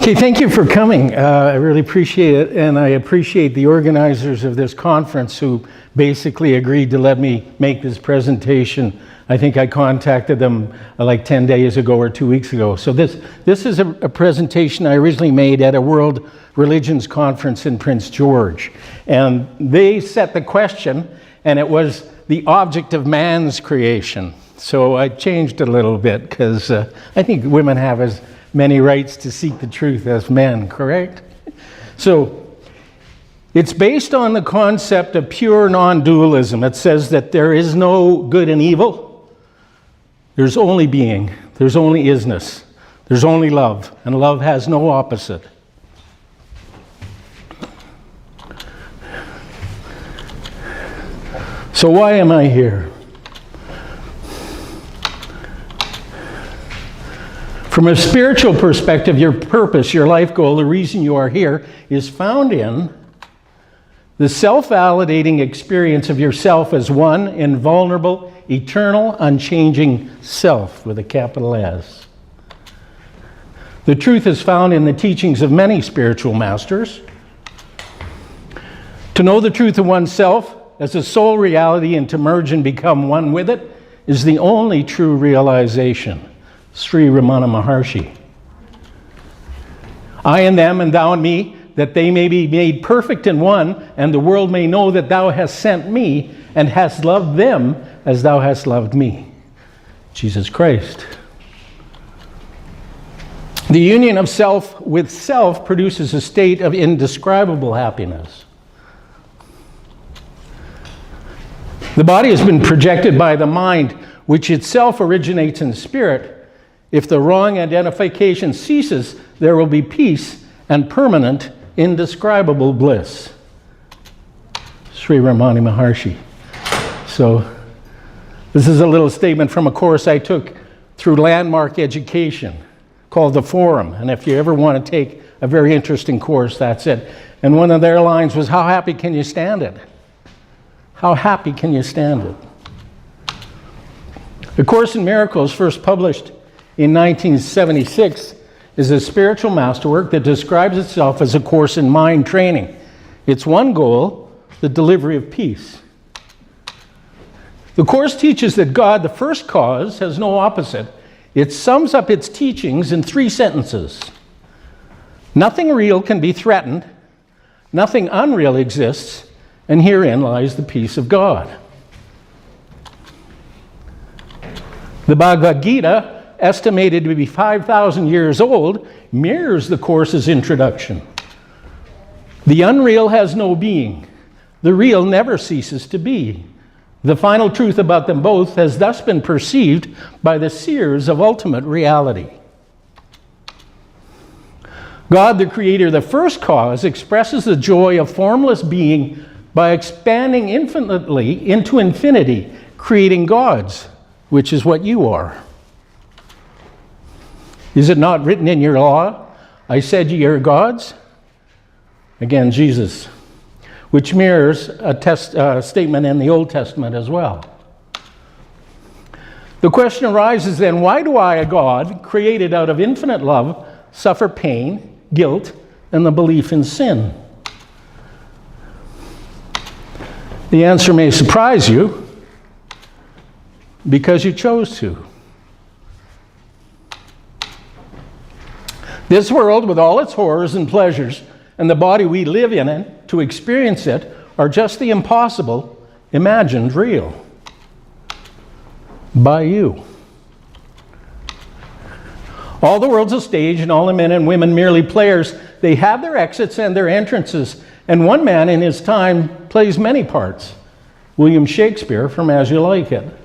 Okay, thank you for coming. I really appreciate it, and I appreciate the organizers of this conference who basically agreed to let me make this presentation. I think I contacted them like 10 days ago or 2 weeks ago. So this is a presentation I originally made at a World Religions Conference in Prince George. And they set the question, and it was the object of man's creation. So I changed it a little bit because I think women have as many rights to seek the truth as men, correct? So it's based on the concept of pure non-dualism. It says that there is no good and evil. There's only being. There's only isness. There's only love. And love has no opposite. So why am I here? From a spiritual perspective, your purpose, your life goal, the reason you are here is found in the self-validating experience of yourself as one invulnerable, eternal, unchanging self with a capital S. The truth is found in the teachings of many spiritual masters. To know the truth of oneself as a sole reality and to merge and become one with it is the only true realization. Sri Ramana Maharshi. I and them and thou and me, that they may be made perfect in one, and the world may know that thou hast sent me and hast loved them as thou hast loved me. Jesus Christ. The union of self with self produces a state of indescribable happiness. The body has been projected by the mind, which itself originates in spirit. If the wrong identification ceases, there will be peace and permanent, indescribable bliss. Sri Ramana Maharshi. So, this is a little statement from a course I took through Landmark Education called The Forum. And if you ever want to take a very interesting course, that's it. And one of their lines was, how happy can you stand it? How happy can you stand it? The Course in Miracles, first published in 1976, is a spiritual masterwork that describes itself as a course in mind training. Its one goal, the delivery of peace. The Course teaches that God, the first cause, has no opposite. It sums up its teachings in 3 sentences. Nothing real can be threatened, nothing unreal exists, and herein lies the peace of God. The Bhagavad Gita, estimated to be 5,000 years old, mirrors the Course's introduction. The unreal has no being. The real never ceases to be. The final truth about them both has thus been perceived by the seers of ultimate reality. God, the Creator, the first cause, expresses the joy of formless being by expanding infinitely into infinity, creating gods, which is what you are. Is it not written in your law, I said ye are gods? Again, Jesus, which mirrors a statement in the Old Testament as well. The question arises then, why do I, a God, created out of infinite love, suffer pain, guilt, and the belief in sin? The answer may surprise you, because you chose to. This world, with all its horrors and pleasures, and the body we live in it to experience it, are just the impossible imagined real. By you. All the world's a stage, and all the men and women merely players. They have their exits and their entrances, and one man in his time plays many parts. William Shakespeare from As You Like It.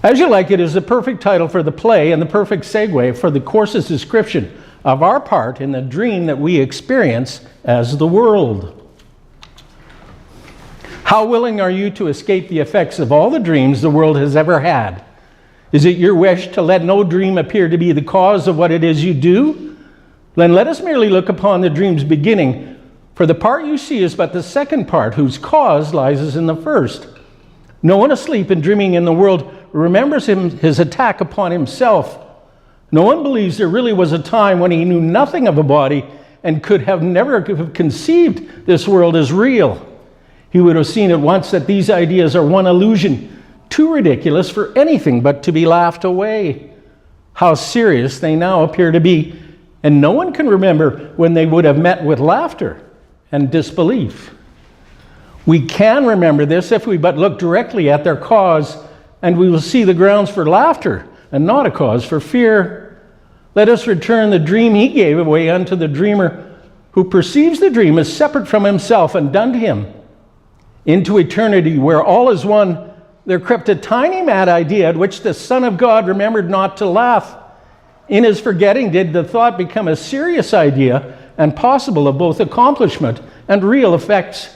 As You Like It is the perfect title for the play and the perfect segue for the Course's description of our part in the dream that we experience as the world. How willing are you to escape the effects of all the dreams the world has ever had? Is it your wish to let no dream appear to be the cause of what it is you do? Then let us merely look upon the dream's beginning, for the part you see is but the second part, whose cause lies in the first. No one asleep and dreaming in the world remembers his attack upon himself, No one believes there really was a time when he knew nothing of a body and could have never have conceived this world as real. He would have seen at once that these ideas are one illusion, too ridiculous for anything but to be laughed away. How serious they now appear to be, and no one can remember when they would have met with laughter and disbelief. We can remember this if we but look directly at their cause, and we will see the grounds for laughter and not a cause for fear. Let us return the dream he gave away unto the dreamer who perceives the dream as separate from himself and done to him. Into eternity where all is one, there crept a tiny mad idea at which the Son of God remembered not to laugh. In his forgetting did the thought become a serious idea and possible of both accomplishment and real effects.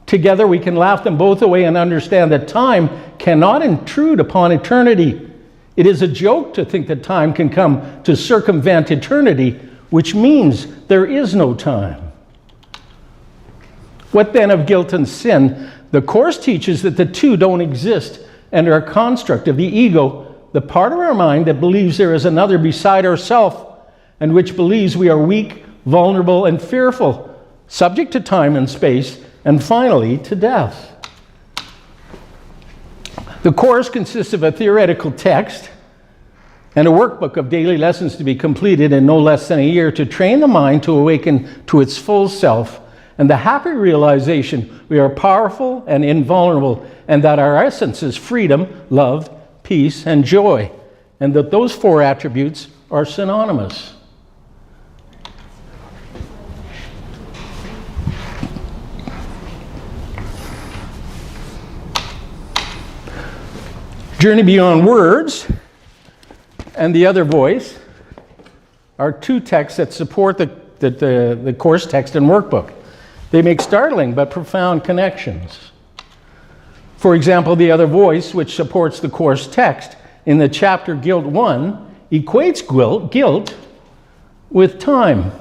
Together we can laugh them both away and understand that time cannot intrude upon eternity. It is a joke to think that time can come to circumvent eternity, which means there is no time. What then of guilt and sin? The Course teaches that the two don't exist and are a construct of the ego, the part of our mind that believes there is another beside ourselves and which believes we are weak, vulnerable, and fearful, subject to time and space, and finally to death. The Course consists of a theoretical text and a workbook of daily lessons to be completed in no less than a year to train the mind to awaken to its full self and the happy realization we are powerful and invulnerable and that our essence is freedom, love, peace, and joy, and that those four attributes are synonymous. Journey Beyond Words and The Other Voice are two texts that support the Course text and workbook. They make startling but profound connections. For example, The Other Voice, which supports the Course text, in the chapter Guilt 1, equates guilt with time.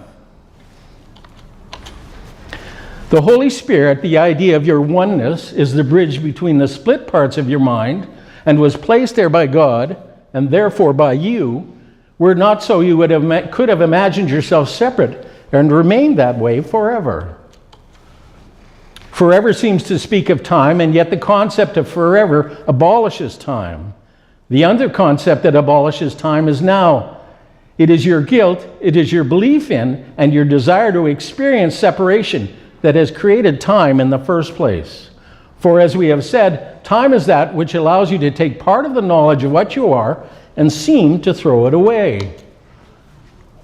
The Holy Spirit, the idea of your oneness, is the bridge between the split parts of your mind and was placed there by God, and therefore by you. Were it not so, you could have imagined yourself separate and remained that way forever. Forever seems to speak of time, and yet the concept of forever abolishes time. The other concept that abolishes time is now. It is your guilt, it is your belief in, and your desire to experience separation that has created time in the first place. For as we have said, time is that which allows you to take part of the knowledge of what you are and seem to throw it away.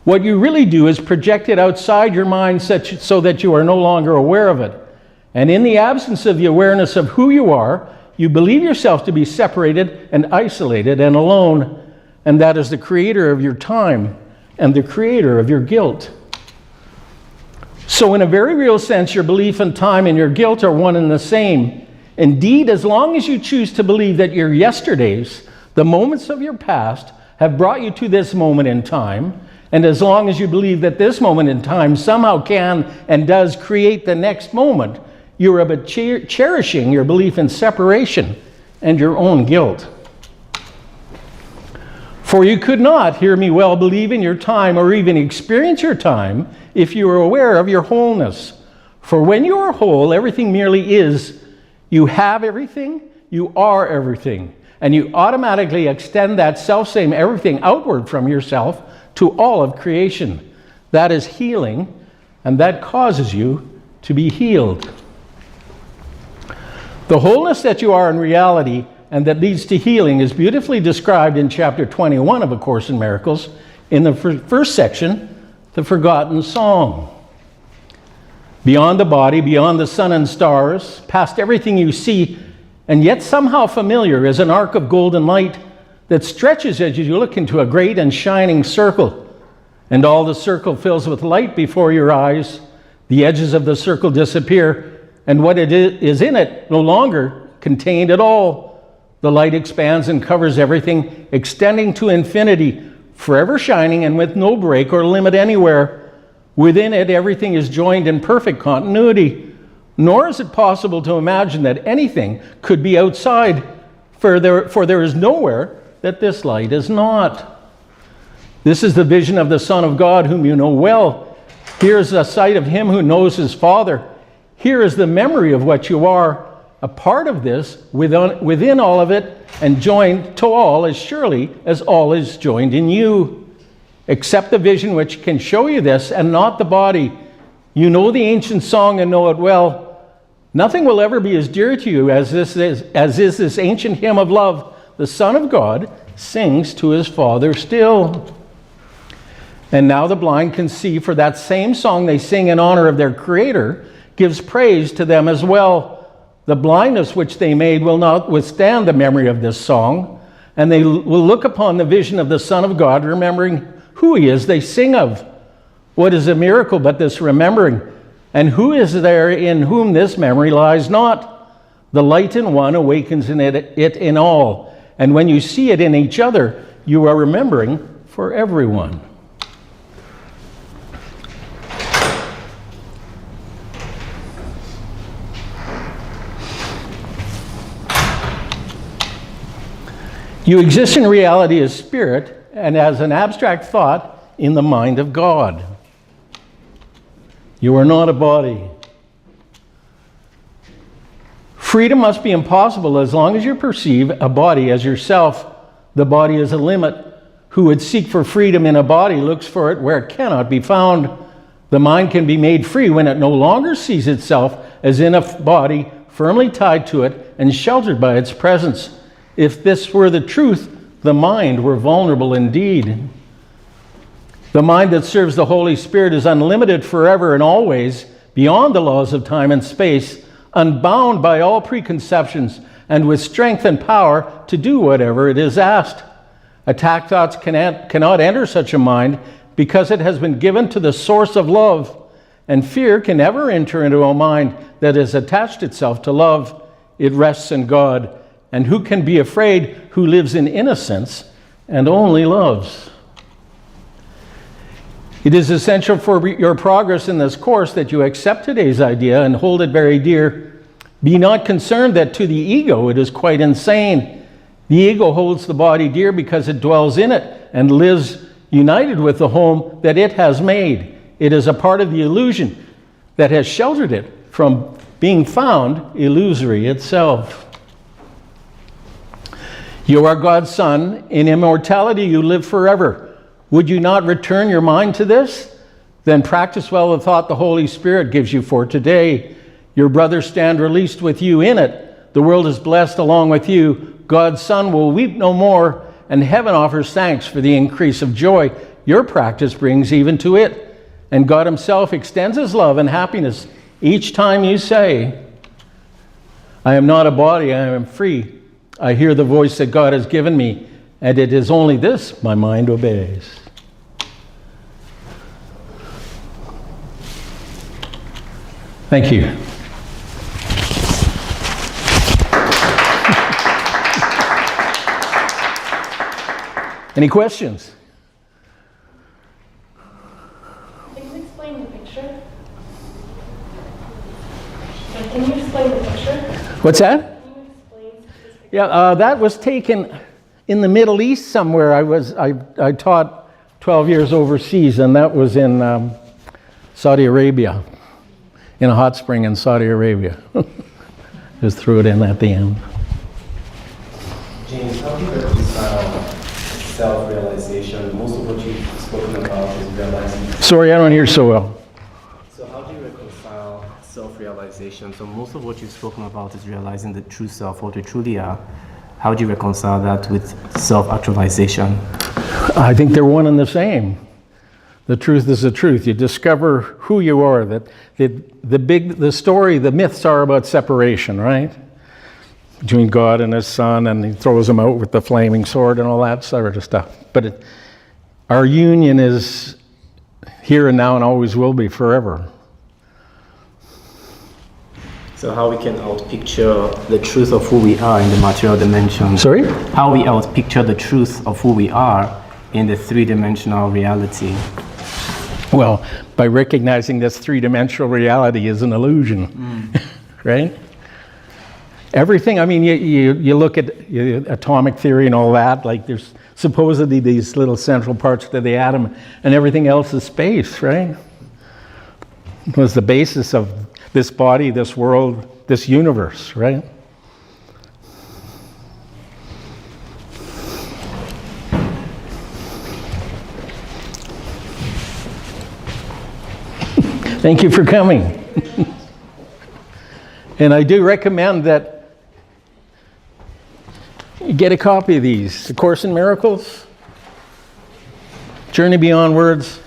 What you really do is project it outside your mind so that you are no longer aware of it. And in the absence of the awareness of who you are, you believe yourself to be separated and isolated and alone, and that is the creator of your time and the creator of your guilt. So in a very real sense, your belief in time and your guilt are one and the same. Indeed, as long as you choose to believe that your yesterdays, the moments of your past, have brought you to this moment in time, and as long as you believe that this moment in time somehow can and does create the next moment, you are but cherishing your belief in separation and your own guilt. For you could not, hear me well, believe in your time or even experience your time if you were aware of your wholeness. For when you are whole, everything merely is. You have everything, you are everything, and you automatically extend that self-same everything outward from yourself to all of creation. That is healing, and that causes you to be healed. The wholeness that you are in reality and that leads to healing is beautifully described in chapter 21 of A Course in Miracles in the first section, The Forgotten Song. Beyond the body, beyond the sun and stars, past everything you see, and yet somehow familiar, is an arc of golden light that stretches as you look into a great and shining circle. And all the circle fills with light before your eyes. The edges of the circle disappear, and what it is in it no longer contained at all. The light expands and covers everything, extending to infinity, forever shining and with no break or limit anywhere. Within it, everything is joined in perfect continuity, nor is it possible to imagine that anything could be outside, for there is nowhere that this light is not. This is the vision of the Son of God, whom you know well. Here is the sight of him who knows his Father. Here is the memory of what you are. A part of this, within all of it, and joined to all as surely as all is joined in you. Accept the vision which can show you this, and not the body. You know the ancient song and know it well. Nothing will ever be as dear to you as is this ancient hymn of love. The Son of God sings to his Father still. And now the blind can see, for that same song they sing in honor of their Creator gives praise to them as well. The blindness which they made will not withstand the memory of this song, and they will look upon the vision of the Son of God, remembering who he is they sing of. What is a miracle but this remembering? And who is there in whom this memory lies not? The light in one awakens in it in all, and when you see it in each other, you are remembering for everyone. You exist in reality as spirit and as an abstract thought in the mind of God. You are not a body. Freedom must be impossible as long as you perceive a body as yourself. The body is a limit. Who would seek for freedom in a body looks for it where it cannot be found. The mind can be made free when it no longer sees itself as in a body firmly tied to it and sheltered by its presence. If this were the truth, the mind were vulnerable indeed. The mind that serves the Holy Spirit is unlimited forever and always, beyond the laws of time and space, unbound by all preconceptions, and with strength and power to do whatever it is asked. Attack thoughts cannot enter such a mind because it has been given to the source of love, and fear can never enter into a mind that has attached itself to love. It rests in God. And who can be afraid who lives in innocence and only loves? It is essential for your progress in this course that you accept today's idea and hold it very dear. Be not concerned that to the ego it is quite insane. The ego holds the body dear because it dwells in it and lives united with the home that it has made. It is a part of the illusion that has sheltered it from being found illusory itself. You are God's Son. In immortality you live forever. Would you not return your mind to this? Then practice well the thought the Holy Spirit gives you for today. Your brothers stand released with you in it. The world is blessed along with you. God's Son will weep no more, and heaven offers thanks for the increase of joy your practice brings even to it. And God himself extends his love and happiness each time you say, I am not a body, I am free. I hear the voice that God has given me, and it is only this my mind obeys. Thank you. Any questions? Can you explain the picture? Can you explain the picture? What's that? Yeah, that was taken in the Middle East somewhere. I taught 12 years overseas, and that was in Saudi Arabia, in a hot spring in Saudi Arabia. Just threw it in at the end. James, how do you reconcile self-realization? Most of what you've spoken about is realizing. Sorry, I don't hear so well. So how do you reconcile self-realization? So most of what you've spoken about is realizing the true self, what we truly are. How do you reconcile that with self-actualization? I think they're one and the same. The truth is the truth. You discover who you are. That the myths are about separation, right? Between God and his Son, and he throws him out with the flaming sword and all that sort of stuff. But our union is here and now and always will be forever. So how we can outpicture the truth of who we are in the material dimension. Sorry? How we outpicture the truth of who we are in the three-dimensional reality. Well, by recognizing this three-dimensional reality is an illusion, right? everything. I mean, you look at atomic theory and all that, like there's supposedly these little central parts to the atom, and everything else is space, right? It was the basis of this body, this world, this universe, right? Thank you for coming. And I do recommend that you get a copy of these. A Course in Miracles, Journey Beyond Words,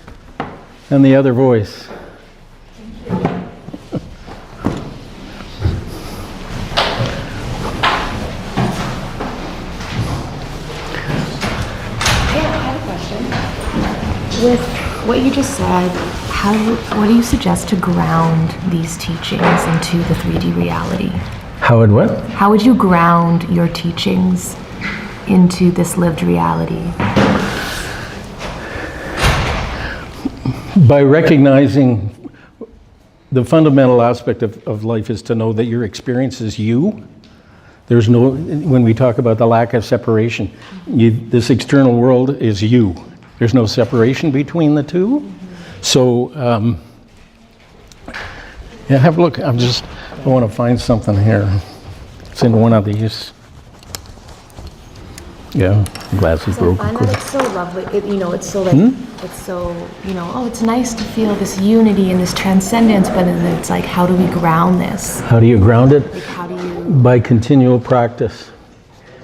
and The Other Voice. With what you just said, what do you suggest to ground these teachings into the 3D reality? How would what? How would you ground your teachings into this lived reality? By recognizing the fundamental aspect of life is to know that your experience is you. There's no, when we talk about the lack of separation, this external world is you. There's no separation between the two. So, yeah, have a look. I want to find something here. It's in one of these. Yeah, glass is broken. I find that it's so lovely. It's so like, it's so, it's nice to feel this unity and this transcendence, but then it's like, how do we ground this? How do you ground it? Like, how do you? By continual practice.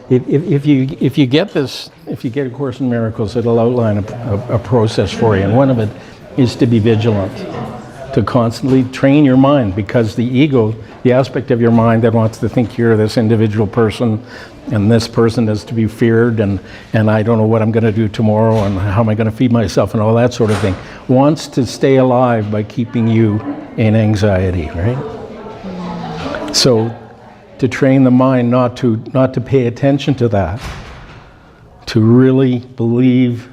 If you get this, if you get A Course in Miracles, it'll outline a process for you, and one of it is to be vigilant, to constantly train your mind, because the ego, the aspect of your mind that wants to think you're this individual person, and this person is to be feared, and I don't know what I'm going to do tomorrow, and how am I going to feed myself, and all that sort of thing, wants to stay alive by keeping you in anxiety, right? So, to train the mind not to pay attention to that, to really believe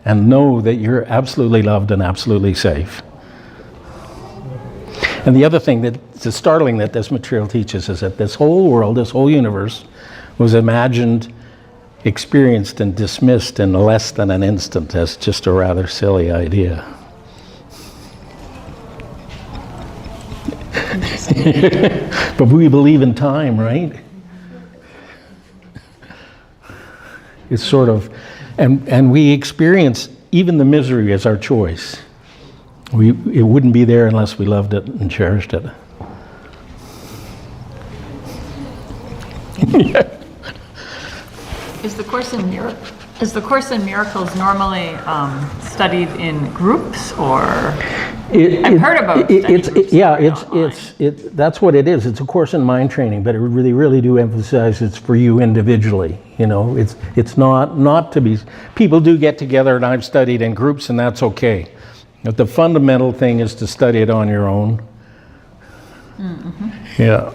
and know that you're absolutely loved and absolutely safe. And the other thing that's startling that this material teaches is that this whole world, this whole universe, was imagined, experienced, and dismissed in less than an instant as just a rather silly idea. But we believe in time, right? It's sort of, and we experience even the misery as our choice. It wouldn't be there unless we loved it and cherished it. Is the Course in Miracles normally studied in groups, or? I've heard about that's what it is. It's a course in mind training, but they really do emphasize it's for you individually. It's not to be. People do get together, and I've studied in groups, and that's okay. But the fundamental thing is to study it on your own. Mm-hmm. Yeah.